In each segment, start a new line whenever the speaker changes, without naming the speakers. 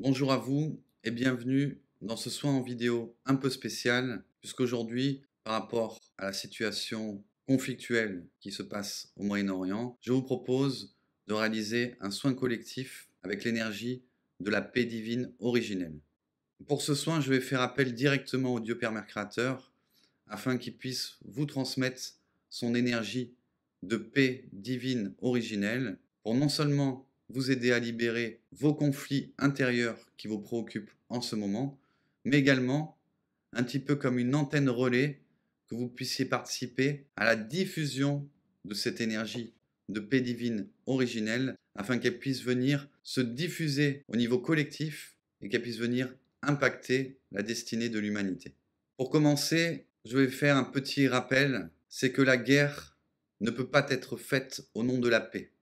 Bonjour à vous et bienvenue dans ce soin en vidéo un peu spécial, puisqu'aujourd'hui, par rapport à la situation conflictuelle qui se passe au Moyen-Orient, je vous propose de réaliser un soin collectif avec l'énergie de la paix divine originelle. Pour ce soin, je vais faire appel directement au Dieu Père Mère Créateur afin qu'il puisse vous transmettre son énergie de paix divine originelle pour non seulement vous aider à libérer vos conflits intérieurs qui vous préoccupent en ce moment, mais également un petit peu comme une antenne relais que vous puissiez participer à la diffusion de cette énergie de paix divine originelle afin qu'elle puisse venir se diffuser au niveau collectif et qu'elle puisse venir impacter la destinée de l'humanité. Pour commencer, je vais faire un petit rappel, c'est que la guerre ne peut pas être faite au nom de la paix.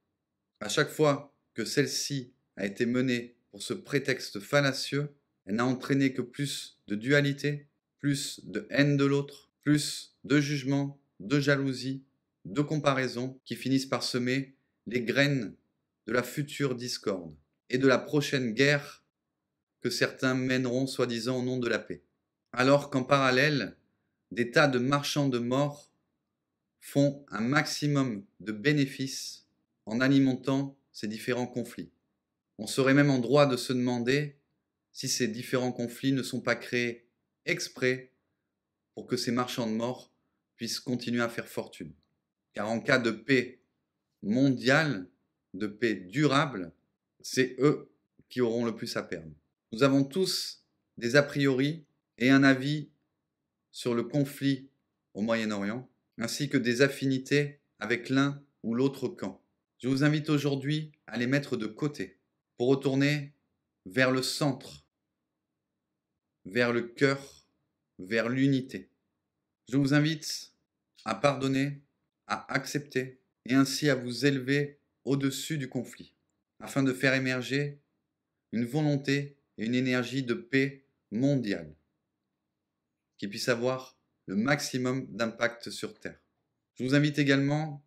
À chaque fois que celle-ci a été menée pour ce prétexte fallacieux, elle n'a entraîné que plus de dualité, plus de haine de l'autre, plus de jugement, de jalousie, de comparaison qui finissent par semer les graines de la future discorde et de la prochaine guerre que certains mèneront soi-disant au nom de la paix. Alors qu'en parallèle, des tas de marchands de mort font un maximum de bénéfices en alimentant ces différents conflits. On serait même en droit de se demander si ces différents conflits ne sont pas créés exprès pour que ces marchands de mort puissent continuer à faire fortune. Car en cas de paix mondiale, de paix durable, c'est eux qui auront le plus à perdre. Nous avons tous des a priori et un avis sur le conflit au Moyen-Orient, ainsi que des affinités avec l'un ou l'autre camp. Je vous invite aujourd'hui à les mettre de côté pour retourner vers le centre, vers le cœur, vers l'unité. Je vous invite à pardonner, à accepter et ainsi à vous élever au-dessus du conflit, afin de faire émerger une volonté et une énergie de paix mondiale qui puisse avoir le maximum d'impact sur Terre. Je vous invite également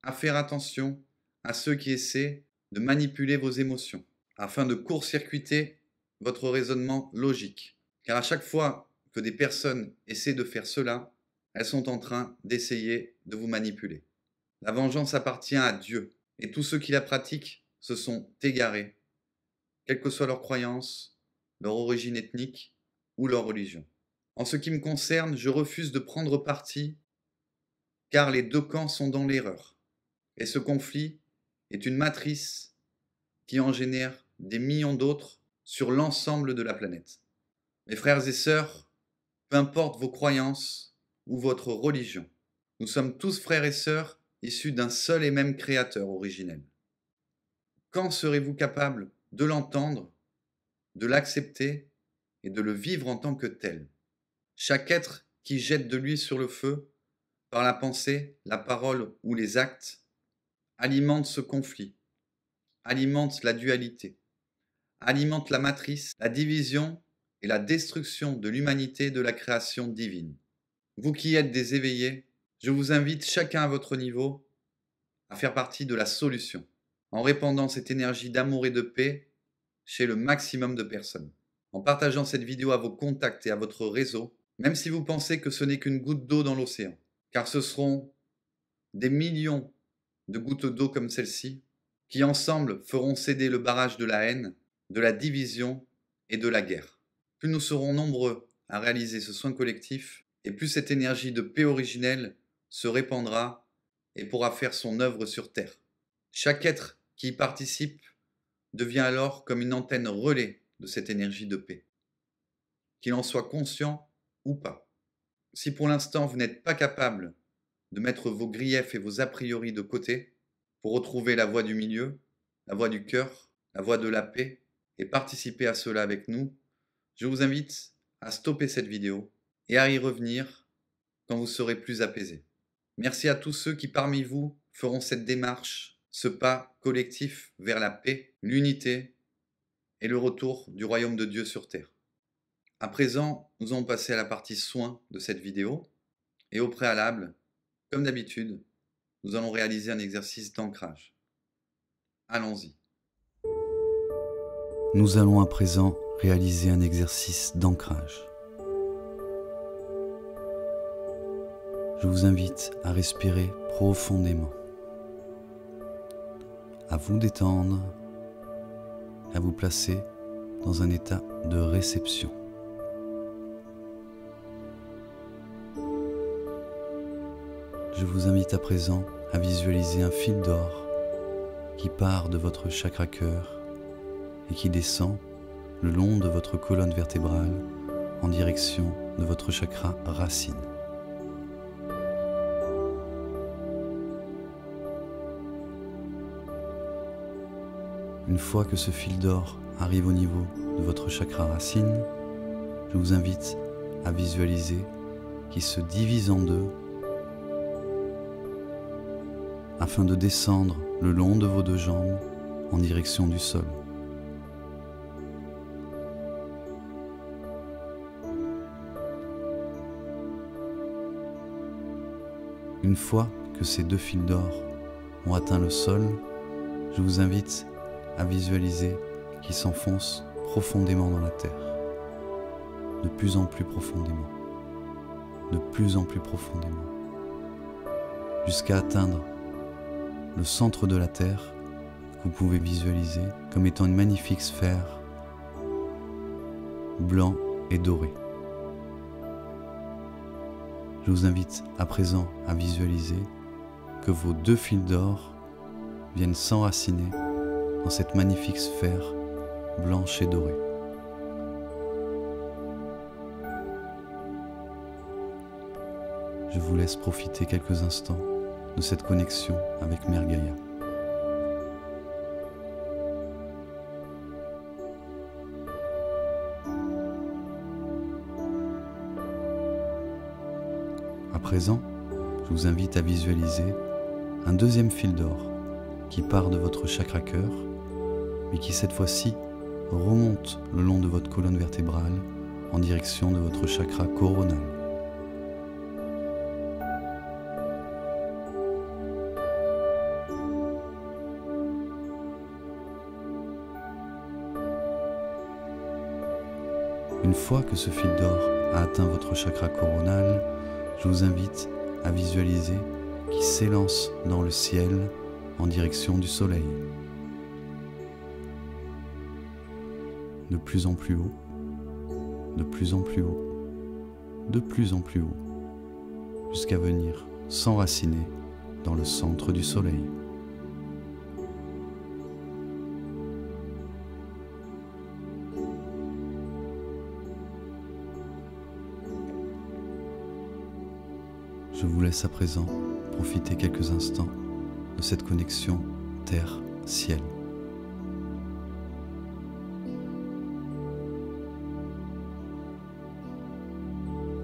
à faire attention à ceux qui essaient de manipuler vos émotions afin de court-circuiter votre raisonnement logique. Car à chaque fois que des personnes essaient de faire cela, elles sont en train d'essayer de vous manipuler. La vengeance appartient à Dieu et tous ceux qui la pratiquent se sont égarés, quelle que soit leur croyance, leur origine ethnique ou leur religion. En ce qui me concerne, je refuse de prendre parti car les deux camps sont dans l'erreur. Et ce conflit est une matrice qui en génère des millions d'autres sur l'ensemble de la planète. Mes frères et sœurs, peu importe vos croyances ou votre religion, nous sommes tous frères et sœurs issus d'un seul et même créateur originel. Quand serez-vous capable de l'entendre, de l'accepter et de le vivre en tant que tel? Chaque être qui jette de l'huile sur le feu, par la pensée, la parole ou les actes, alimente ce conflit, alimente la dualité, alimente la matrice, la division et la destruction de l'humanité de la création divine. Vous qui êtes des éveillés, je vous invite chacun à votre niveau à faire partie de la solution, en répandant cette énergie d'amour et de paix chez le maximum de personnes, en partageant cette vidéo à vos contacts et à votre réseau, même si vous pensez que ce n'est qu'une goutte d'eau dans l'océan, car ce seront des millions de gouttes d'eau comme celle-ci qui ensemble feront céder le barrage de la haine, de la division et de la guerre. Plus nous serons nombreux à réaliser ce soin collectif, et plus cette énergie de paix originelle se répandra et pourra faire son œuvre sur Terre. Chaque être qui y participe devient alors comme une antenne relais de cette énergie de paix, qu'il en soit conscient ou pas. Si pour l'instant vous n'êtes pas capable de mettre vos griefs et vos a priori de côté pour retrouver la voie du milieu, la voie du cœur, la voie de la paix et participer à cela avec nous, je vous invite à stopper cette vidéo et à y revenir quand vous serez plus apaisé. Merci à tous ceux qui parmi vous feront cette démarche, ce pas collectif vers la paix, l'unité et le retour du royaume de Dieu sur terre. À présent, nous allons passer à la partie soins de cette vidéo et au préalable, comme d'habitude, nous allons réaliser un exercice d'ancrage. Allons-y. Nous allons à présent réaliser un exercice d'ancrage. Je vous invite à respirer profondément, à vous détendre, à vous placer dans un état de réception. Je vous invite à présent à visualiser un fil d'or qui part de votre chakra cœur et qui descend le long de votre colonne vertébrale en direction de votre chakra racine. Une fois que ce fil d'or arrive au niveau de votre chakra racine, je vous invite à visualiser qu'il se divise en deux afin de descendre le long de vos deux jambes en direction du sol. Une fois que ces deux fils d'or ont atteint le sol, je vous invite à visualiser qu'ils s'enfoncent profondément dans la terre, de plus en plus profondément, de plus en plus profondément, jusqu'à atteindre le centre de la terre que vous pouvez visualiser comme étant une magnifique sphère blanc et doré. Je vous invite à présent à visualiser que vos deux fils d'or viennent s'enraciner dans cette magnifique sphère blanche et dorée. Je vous laisse profiter quelques instants de cette connexion avec Mère Gaïa. À présent, je vous invite à visualiser un deuxième fil d'or qui part de votre chakra cœur, mais qui cette fois-ci remonte le long de votre colonne vertébrale en direction de votre chakra coronal. Une fois que ce fil d'or a atteint votre chakra coronal, je vous invite à visualiser qu'il s'élance dans le ciel en direction du soleil. De plus en plus haut, de plus en plus haut, de plus en plus haut, jusqu'à venir s'enraciner dans le centre du soleil. Je vous laisse à présent profiter quelques instants de cette connexion terre-ciel.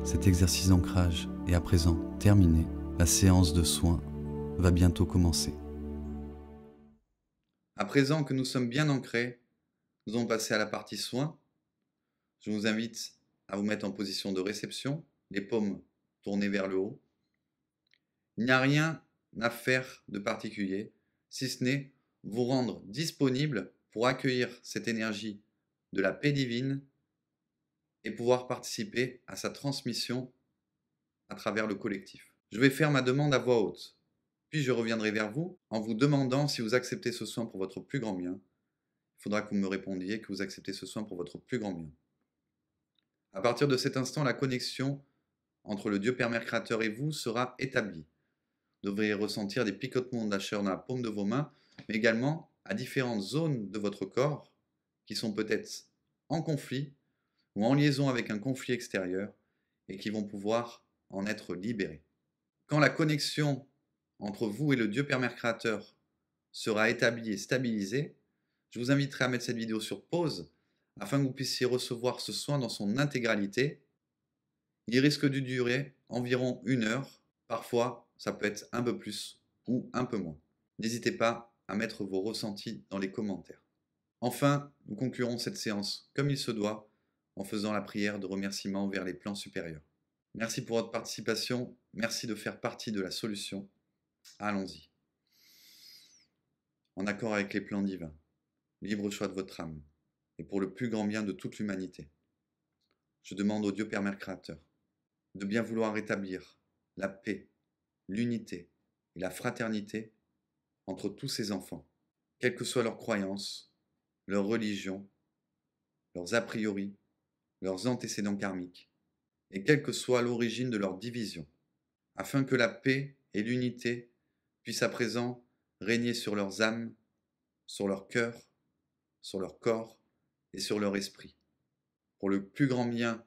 Cet exercice d'ancrage est à présent terminé. La séance de soins va bientôt commencer. À présent que nous sommes bien ancrés, nous allons passer à la partie soins. Je vous invite à vous mettre en position de réception, les paumes tournées vers le haut. Il n'y a rien à faire de particulier, si ce n'est vous rendre disponible pour accueillir cette énergie de la paix divine et pouvoir participer à sa transmission à travers le collectif. Je vais faire ma demande à voix haute, puis je reviendrai vers vous en vous demandant si vous acceptez ce soin pour votre plus grand bien. Il faudra que vous me répondiez que vous acceptez ce soin pour votre plus grand bien. À partir de cet instant, la connexion entre le Dieu Père Mère Créateur et vous sera établie. Vous devriez ressentir des picotements de la chair dans la paume de vos mains, mais également à différentes zones de votre corps qui sont peut-être en conflit ou en liaison avec un conflit extérieur et qui vont pouvoir en être libérés. Quand la connexion entre vous et le Dieu Père Mère Créateur sera établie et stabilisée, je vous inviterai à mettre cette vidéo sur pause afin que vous puissiez recevoir ce soin dans son intégralité. Il risque de durer environ 1 heure, parfois ça peut être un peu plus ou un peu moins. N'hésitez pas à mettre vos ressentis dans les commentaires. Enfin, nous conclurons cette séance comme il se doit en faisant la prière de remerciement vers les plans supérieurs. Merci pour votre participation, merci de faire partie de la solution. Allons-y. En accord avec les plans divins, libre choix de votre âme. et pour le plus grand bien de toute l'humanité. Je demande au Dieu Père Mère Créateur de bien vouloir rétablir la paix, l'unité et la fraternité entre tous ses enfants, quelles que soient leurs croyances, leur religion, leurs a priori, leurs antécédents karmiques, et quelle que soit l'origine de leur division, afin que la paix et l'unité puissent à présent régner sur leurs âmes, sur leur cœur, sur leur corps et sur leur esprit, pour le plus grand bien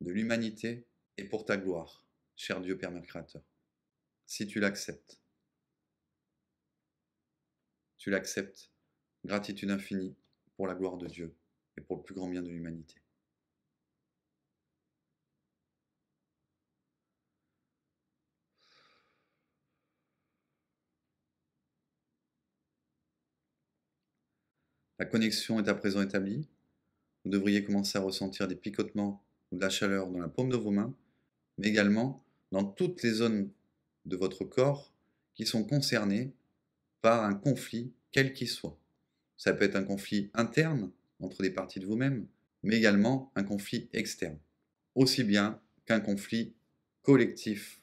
de l'humanité et pour ta gloire, cher Dieu Père Mère Créateur. Si tu l'acceptes, gratitude infinie pour la gloire de Dieu et pour le plus grand bien de l'humanité. La connexion est à présent établie. Vous devriez commencer à ressentir des picotements ou de la chaleur dans la paume de vos mains, mais également dans toutes les zones de votre corps qui sont concernées par un conflit quel qu'il soit. Ça peut être un conflit interne entre des parties de vous-même, mais également un conflit externe, aussi bien qu'un conflit collectif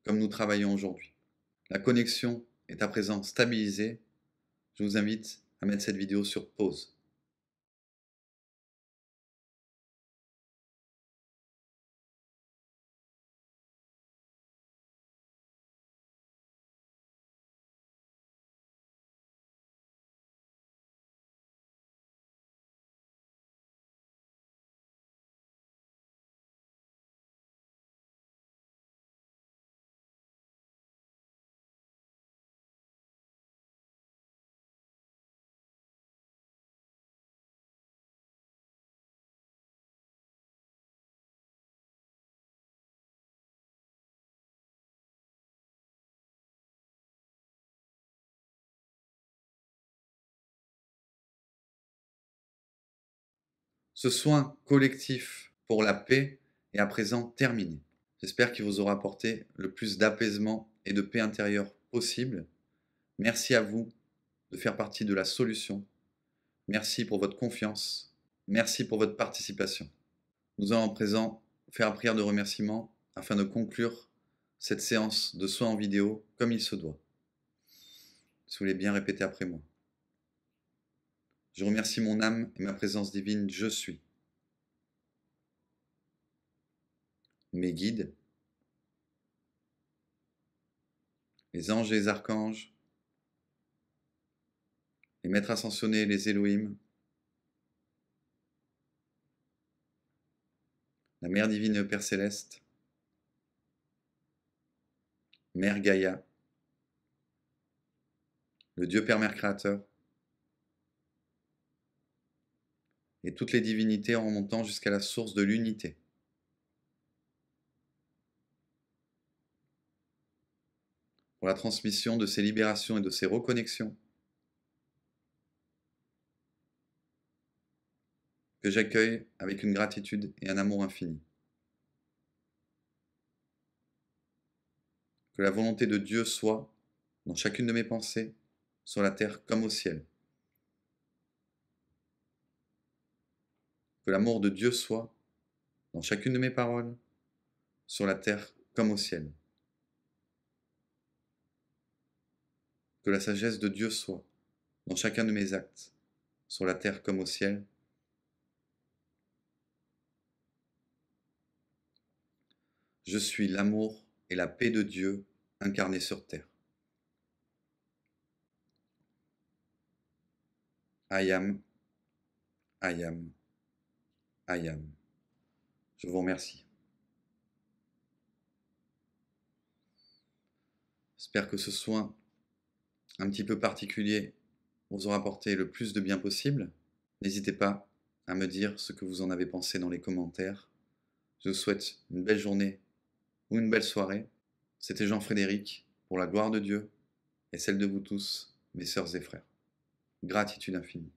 comme nous travaillons aujourd'hui. La connexion est à présent stabilisée. Je vous invite à mettre cette vidéo sur pause. Ce soin collectif pour la paix est à présent terminé. J'espère qu'il vous aura apporté le plus d'apaisement et de paix intérieure possible. Merci à vous de faire partie de la solution. Merci pour votre confiance. Merci pour votre participation. Nous allons à présent faire une prière de remerciement afin de conclure cette séance de soins en vidéo comme il se doit. Si vous voulez bien répéter après moi. Je remercie mon âme et ma présence divine, je suis. Mes guides, les anges et les archanges, les maîtres ascensionnés et les Elohim, la Mère divine et le Père céleste, Mère Gaïa, le Dieu Père Mère Créateur, et toutes les divinités en remontant jusqu'à la source de l'unité. Pour la transmission de ces libérations et de ces reconnexions, que j'accueille avec une gratitude et un amour infini. Que la volonté de Dieu soit, dans chacune de mes pensées, sur la terre comme au ciel. Que l'amour de Dieu soit, dans chacune de mes paroles, sur la terre comme au ciel. Que la sagesse de Dieu soit, dans chacun de mes actes, sur la terre comme au ciel. Je suis l'amour et la paix de Dieu incarnés sur terre. I am, I am, I am. Je vous remercie. J'espère que ce soin un petit peu particulier vous aura apporté le plus de bien possible. N'hésitez pas à me dire ce que vous en avez pensé dans les commentaires. Je vous souhaite une belle journée ou une belle soirée. C'était Jean-Frédéric, pour la gloire de Dieu et celle de vous tous, mes sœurs et frères. Gratitude infinie.